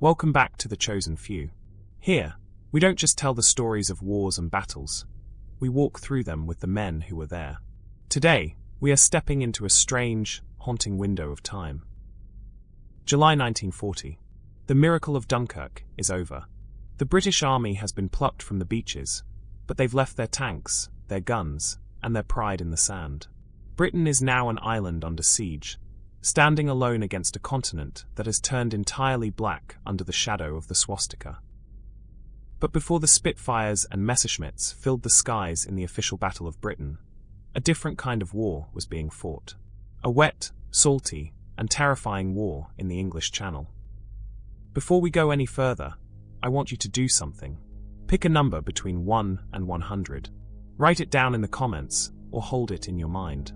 Welcome back to The Chosen Few. Here, we don't just tell the stories of wars and battles, we walk through them with the men who were there. Today, we are stepping into a strange, haunting window of time. July 1940. The miracle of Dunkirk is over. The British Army has been plucked from the beaches, but they've left their tanks, their guns, and their pride in the sand. Britain is now an island under siege, standing alone against a continent that has turned entirely black under the shadow of the swastika. But before the Spitfires and Messerschmitts filled the skies in the official Battle of Britain, a different kind of war was being fought. A wet, salty, and terrifying war in the English Channel. Before we go any further, I want you to do something. Pick a number between 1 and 100. Write it down in the comments or hold it in your mind.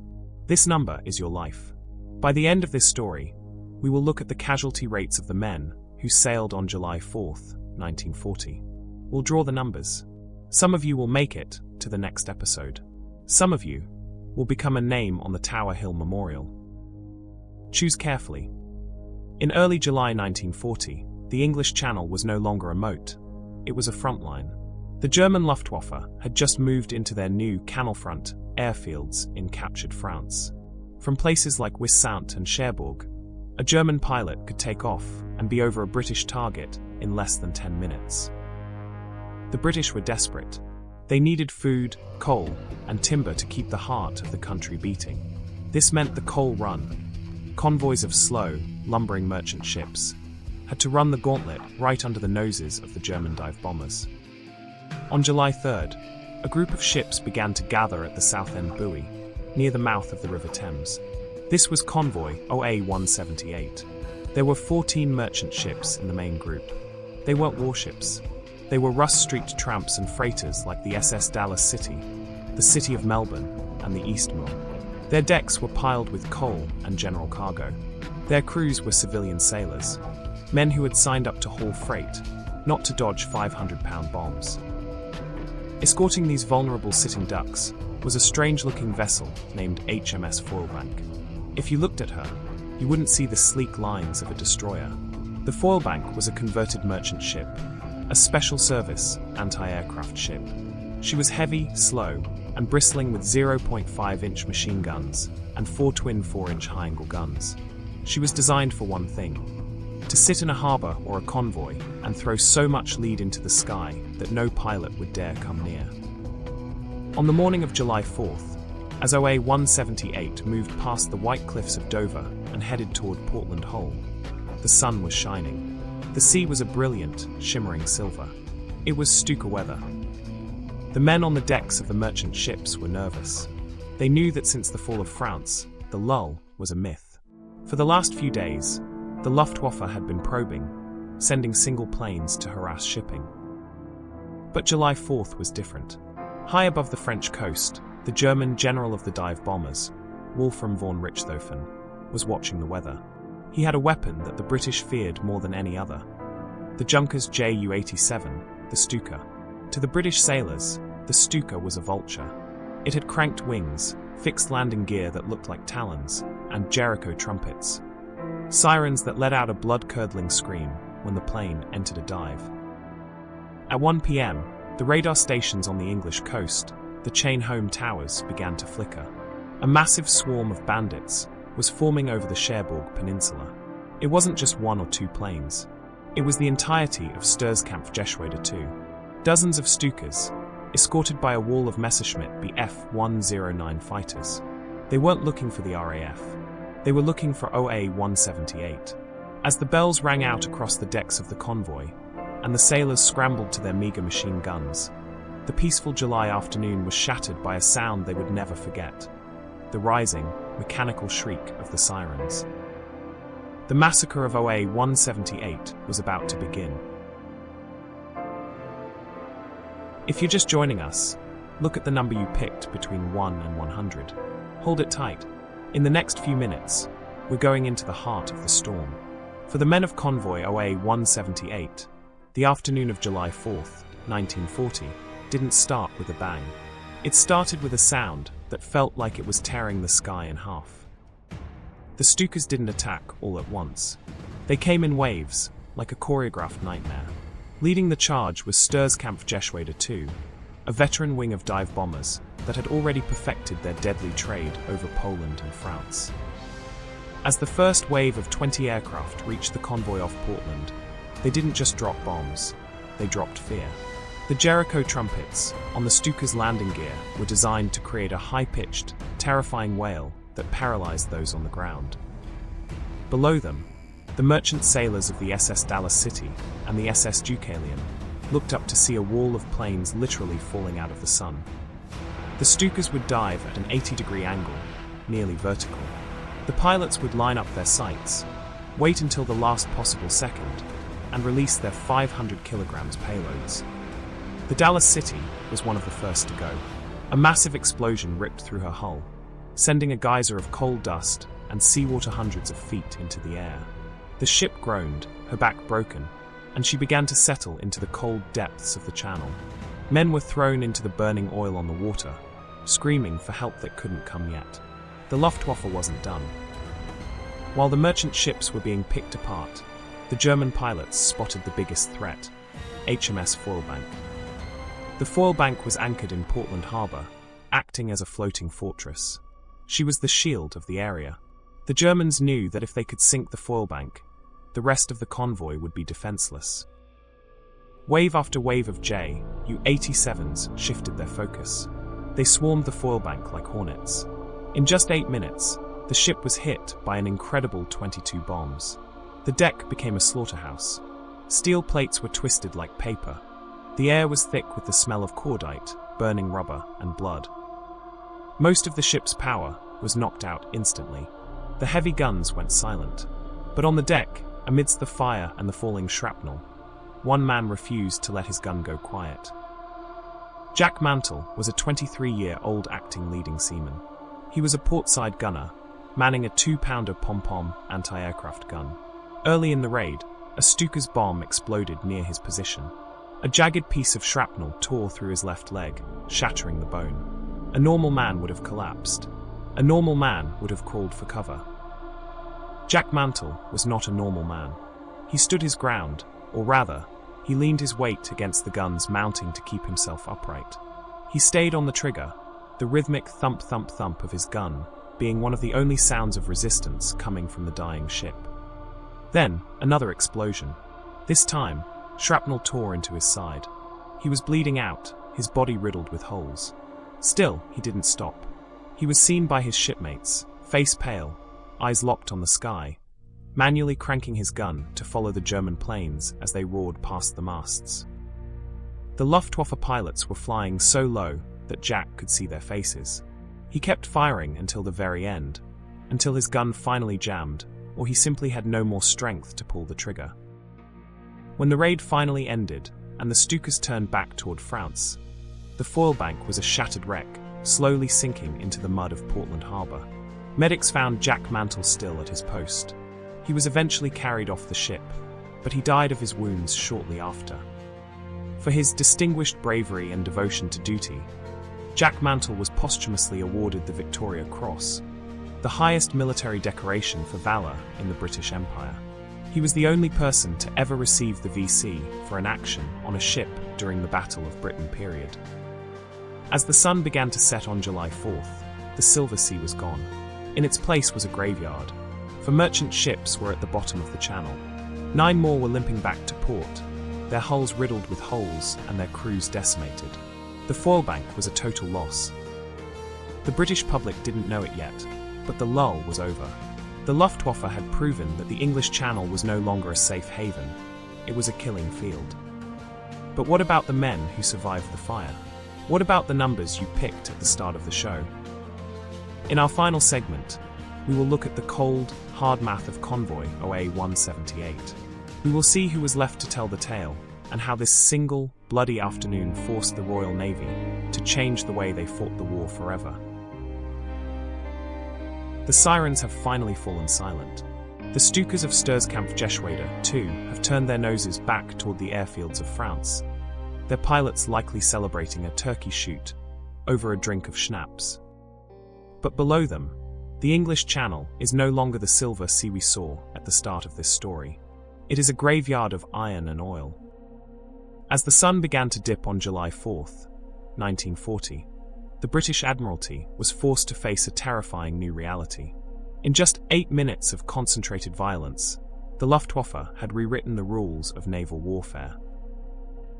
This number is your life. By the end of this story, we will look at the casualty rates of the men who sailed on July 4th, 1940. We'll draw the numbers. Some of you will make it to the next episode. Some of you will become a name on the Tower Hill Memorial. Choose carefully. In early July 1940, the English Channel was no longer a moat. It was a front line. The German Luftwaffe had just moved into their new Kanalkampf airfields in captured France. From places like Wissant and Cherbourg, a German pilot could take off and be over a British target in less than 10 minutes. The British were desperate. They needed food, coal, and timber to keep the heart of the country beating. This meant the Coal Run. Convoys of slow, lumbering merchant ships had to run the gauntlet right under the noses of the German dive bombers. On July 3rd, a group of ships began to gather at the Southend Buoy, near the mouth of the River Thames. This was Convoy OA 178. There were 14 merchant ships in the main group. They weren't warships. They were rust-streaked tramps and freighters like the SS Dallas City, the City of Melbourne, and the Eastmoor. Their decks were piled with coal and general cargo. Their crews were civilian sailors, men who had signed up to haul freight, not to dodge 500-pound bombs. Escorting these vulnerable sitting ducks was a strange-looking vessel named HMS Foylebank. If you looked at her, you wouldn't see the sleek lines of a destroyer. The Foylebank was a converted merchant ship, a special service anti-aircraft ship. She was heavy, slow, and bristling with 0.5-inch machine guns and 4 twin 4-inch high-angle guns. She was designed for one thing: to sit in a harbor or a convoy and throw so much lead into the sky that no pilot would dare come near. On the morning of July 4th, as OA 178 moved past the white cliffs of Dover and headed toward Portland Hull, the sun was shining. The sea was a brilliant, shimmering silver. It was Stuka weather. The men on the decks of the merchant ships were nervous. They knew that since the fall of France, the lull was a myth. For the last few days, the Luftwaffe had been probing, sending single planes to harass shipping. But July 4th was different. High above the French coast, the German general of the dive bombers, Wolfram von Richthofen, was watching the weather. He had a weapon that the British feared more than any other: the Junkers Ju-87, the Stuka. To the British sailors, the Stuka was a vulture. It had cranked wings, fixed landing gear that looked like talons, and Jericho trumpets. Sirens that let out a blood-curdling scream when the plane entered a dive. At 1 p.m., the radar stations on the English coast, the chain-home towers, began to flicker. A massive swarm of bandits was forming over the Cherbourg Peninsula. It wasn't just 1 or 2 planes. It was the entirety of Sturzkampf Geschwader 2. Dozens of Stukas, escorted by a wall of Messerschmitt Bf-109 fighters. They weren't looking for the RAF. They were looking for OA 178. As the bells rang out across the decks of the convoy, and the sailors scrambled to their meager machine guns, the peaceful July afternoon was shattered by a sound they would never forget: the rising, mechanical shriek of the sirens. The massacre of OA 178 was about to begin. If you're just joining us, look at the number you picked between 1 and 100. Hold it tight. In the next few minutes, we're going into the heart of the storm. For the men of Convoy OA 178, the afternoon of July 4th, 1940, didn't start with a bang. It started with a sound that felt like it was tearing the sky in half. The Stukas didn't attack all at once. They came in waves, like a choreographed nightmare. Leading the charge was Stuka II, a veteran wing of dive bombers that had already perfected their deadly trade over Poland and France. As the first wave of 20 aircraft reached the convoy off Portland, they didn't just drop bombs, they dropped fear. The Jericho trumpets on the Stuka's landing gear were designed to create a high-pitched, terrifying wail that paralyzed those on the ground. Below them, the merchant sailors of the SS Dallas City and the SS Deucalion looked up to see a wall of planes literally falling out of the sun. The Stukas would dive at an 80-degree angle, nearly vertical. The pilots would line up their sights, wait until the last possible second, and release their 500 kilograms payloads. The Dallas City was one of the first to go. A massive explosion ripped through her hull, sending a geyser of coal dust and seawater hundreds of feet into the air. The ship groaned, her back broken, and she began to settle into the cold depths of the channel. Men were thrown into the burning oil on the water, screaming for help that couldn't come yet. The Luftwaffe wasn't done. While the merchant ships were being picked apart, the German pilots spotted the biggest threat, HMS Foylebank. The Foylebank was anchored in Portland Harbor, acting as a floating fortress. She was the shield of the area. The Germans knew that if they could sink the Foylebank, the rest of the convoy would be defenseless. Wave after wave of Ju-87s shifted their focus. They swarmed the Foylebank like hornets. In just 8 minutes, the ship was hit by an incredible 22 bombs. The deck became a slaughterhouse. Steel plates were twisted like paper. The air was thick with the smell of cordite, burning rubber, and blood. Most of the ship's power was knocked out instantly. The heavy guns went silent. But on the deck, amidst the fire and the falling shrapnel, one man refused to let his gun go quiet. Jack Mantle was a 23-year-old acting leading seaman. He was a portside gunner, manning a 2-pounder pom-pom anti-aircraft gun. Early in the raid, a Stuka's bomb exploded near his position. A jagged piece of shrapnel tore through his left leg, shattering the bone. A normal man would have collapsed. A normal man would have crawled for cover. Jack Mantle was not a normal man. He stood his ground, or rather, he leaned his weight against the gun's mounting to keep himself upright. He stayed on the trigger, the rhythmic thump-thump-thump of his gun being one of the only sounds of resistance coming from the dying ship. Then, another explosion. This time, shrapnel tore into his side. He was bleeding out, his body riddled with holes. Still, he didn't stop. He was seen by his shipmates, face pale, eyes locked on the sky, manually cranking his gun to follow the German planes as they roared past the masts. The Luftwaffe pilots were flying so low that Jack could see their faces. He kept firing until the very end, until his gun finally jammed, or he simply had no more strength to pull the trigger. When the raid finally ended, and the Stukas turned back toward France, the Foylebank was a shattered wreck, slowly sinking into the mud of Portland Harbor. Medics found Jack Mantle still at his post. He was eventually carried off the ship, but he died of his wounds shortly after. For his distinguished bravery and devotion to duty, Jack Mantle was posthumously awarded the Victoria Cross, the highest military decoration for valor in the British Empire. He was the only person to ever receive the VC for an action on a ship during the Battle of Britain period. As the sun began to set on July 4th, the Silver Sea was gone. In its place was a graveyard, for merchant ships were at the bottom of the channel. 9 more were limping back to port, their hulls riddled with holes and their crews decimated. The Foylebank was a total loss. The British public didn't know it yet, but the lull was over. The Luftwaffe had proven that the English Channel was no longer a safe haven. It was a killing field. But what about the men who survived the fire? What about the numbers you picked at the start of the show? In our final segment, we will look at the cold, hard math of Convoy OA 178. We will see who was left to tell the tale, and how this single, bloody afternoon forced the Royal Navy to change the way they fought the war forever. The sirens have finally fallen silent. The Stukas of Stuka II have turned their noses back toward the airfields of France, their pilots likely celebrating a turkey shoot over a drink of schnapps. But below them, the English Channel is no longer the Silver Sea we saw at the start of this story. It is a graveyard of iron and oil. As the sun began to dip on July 4th, 1940, the British Admiralty was forced to face a terrifying new reality. In just 8 minutes of concentrated violence, the Luftwaffe had rewritten the rules of naval warfare.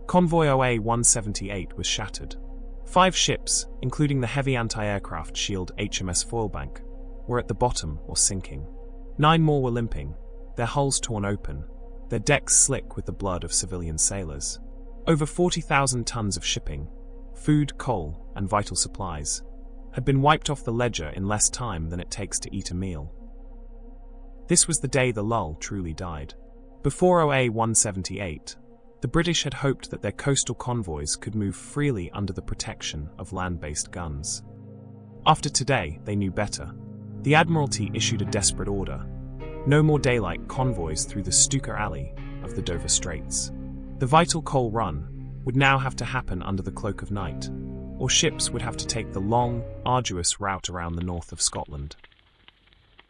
Convoy OA 178 was shattered. 5 ships, including the heavy anti-aircraft shield HMS Foylebank, were at the bottom or sinking. 9 more were limping, their hulls torn open, their decks slick with the blood of civilian sailors. Over 40,000 tons of shipping, food, coal, and vital supplies, had been wiped off the ledger in less time than it takes to eat a meal. This was the day the lull truly died. Before OA 178, the British had hoped that their coastal convoys could move freely under the protection of land-based guns. After today, they knew better. The Admiralty issued a desperate order. No more daylight convoys through the Stuka alley of the Dover Straits. The vital coal run would now have to happen under the cloak of night, or ships would have to take the long, arduous route around the north of Scotland.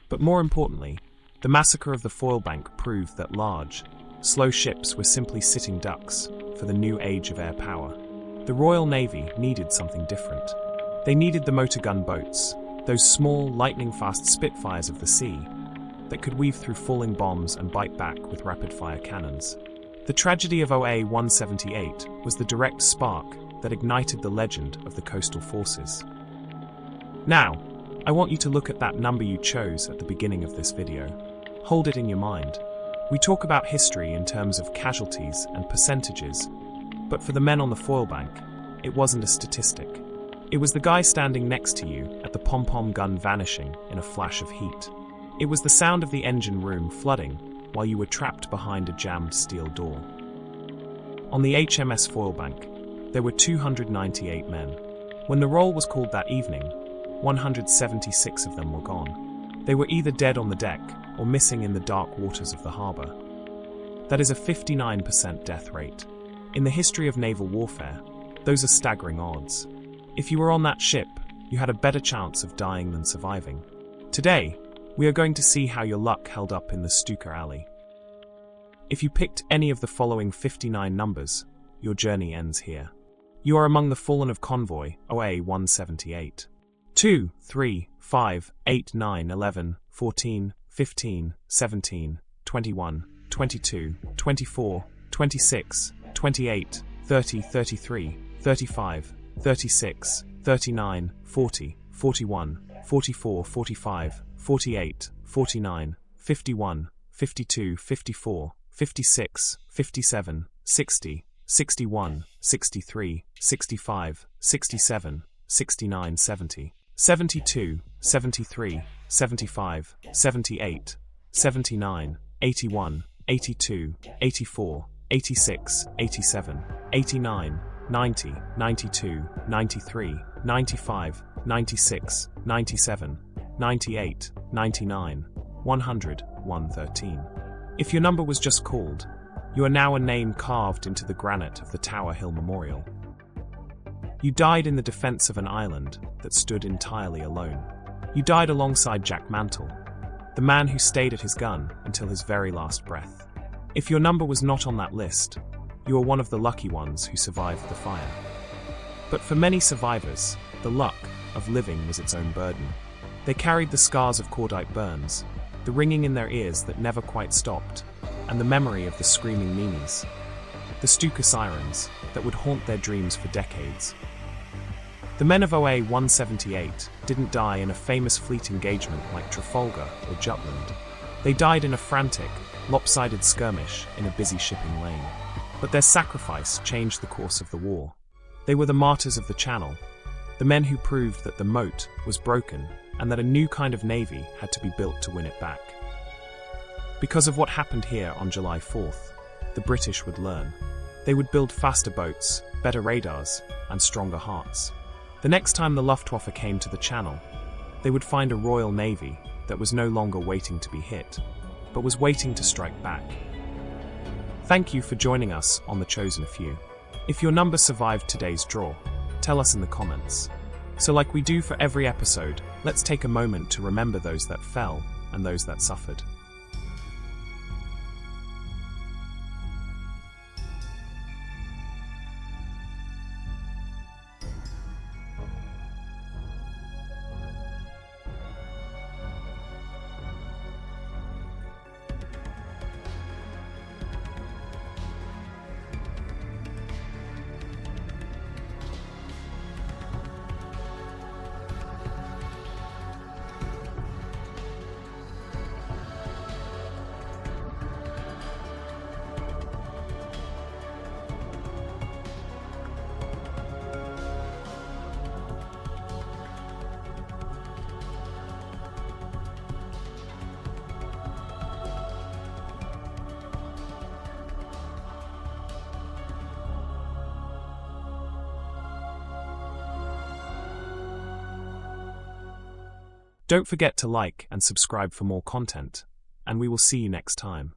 But more importantly, the massacre of the Foylebank proved that large, slow ships were simply sitting ducks for the new age of air power. The Royal Navy needed something different. They needed the motor gun boats, those small, lightning-fast Spitfires of the sea, that could weave through falling bombs and bite back with rapid-fire cannons. The tragedy of OA 178 was the direct spark that ignited the legend of the coastal forces. Now, I want you to look at that number you chose at the beginning of this video. Hold it in your mind. We talk about history in terms of casualties and percentages, but for the men on the Foylebank, it wasn't a statistic. It was the guy standing next to you at the pom-pom gun vanishing in a flash of heat. It was the sound of the engine room flooding while you were trapped behind a jammed steel door. On the HMS Foylebank, there were 298 men. When the roll was called that evening, 176 of them were gone. They were either dead on the deck or missing in the dark waters of the harbour. That is a 59% death rate. In the history of naval warfare, those are staggering odds. If you were on that ship, you had a better chance of dying than surviving. Today, we are going to see how your luck held up in the Stuka alley. If you picked any of the following 59 numbers, your journey ends here. You are among the fallen of Convoy OA 178. 2, 3, 5, 8, 9, 11, 14, 15, 17, 21, 22, 24, 26, 28, 30, 33, 35, 36, 39, 40, 41, 44, 45, 48, 49, 51, 52, 54, 56, 57, 60, 61, 63, 65, 67, 69, 70, 72, 73, 75, 78, 79, 81, 82, 84, 86, 87, 89, 90, 92, 93, 95, 96, 97, 98, 99, 100, 113. If your number was just called, you are now a name carved into the granite of the Tower Hill Memorial. You died in the defense of an island that stood entirely alone. You died alongside Jack Mantle, the man who stayed at his gun until his very last breath. If your number was not on that list, you are one of the lucky ones who survived the fire. But for many survivors, the luck of living was its own burden. They carried the scars of cordite burns, the ringing in their ears that never quite stopped, and the memory of the screaming meanies, the Stuka sirens that would haunt their dreams for decades. The men of OA 178 didn't die in a famous fleet engagement like Trafalgar or Jutland. They died in a frantic, lopsided skirmish in a busy shipping lane. But their sacrifice changed the course of the war. They were the martyrs of the Channel, the men who proved that the moat was broken and that a new kind of navy had to be built to win it back. Because of what happened here on July 4th, the British would learn. They would build faster boats, better radars, and stronger hearts. The next time the Luftwaffe came to the Channel, they would find a Royal Navy that was no longer waiting to be hit, but was waiting to strike back. Thank you for joining us on The Chosen Few. If your number survived today's draw, tell us in the comments. So like we do for every episode, let's take a moment to remember those that fell and those that suffered. Don't forget to like and subscribe for more content, and we will see you next time.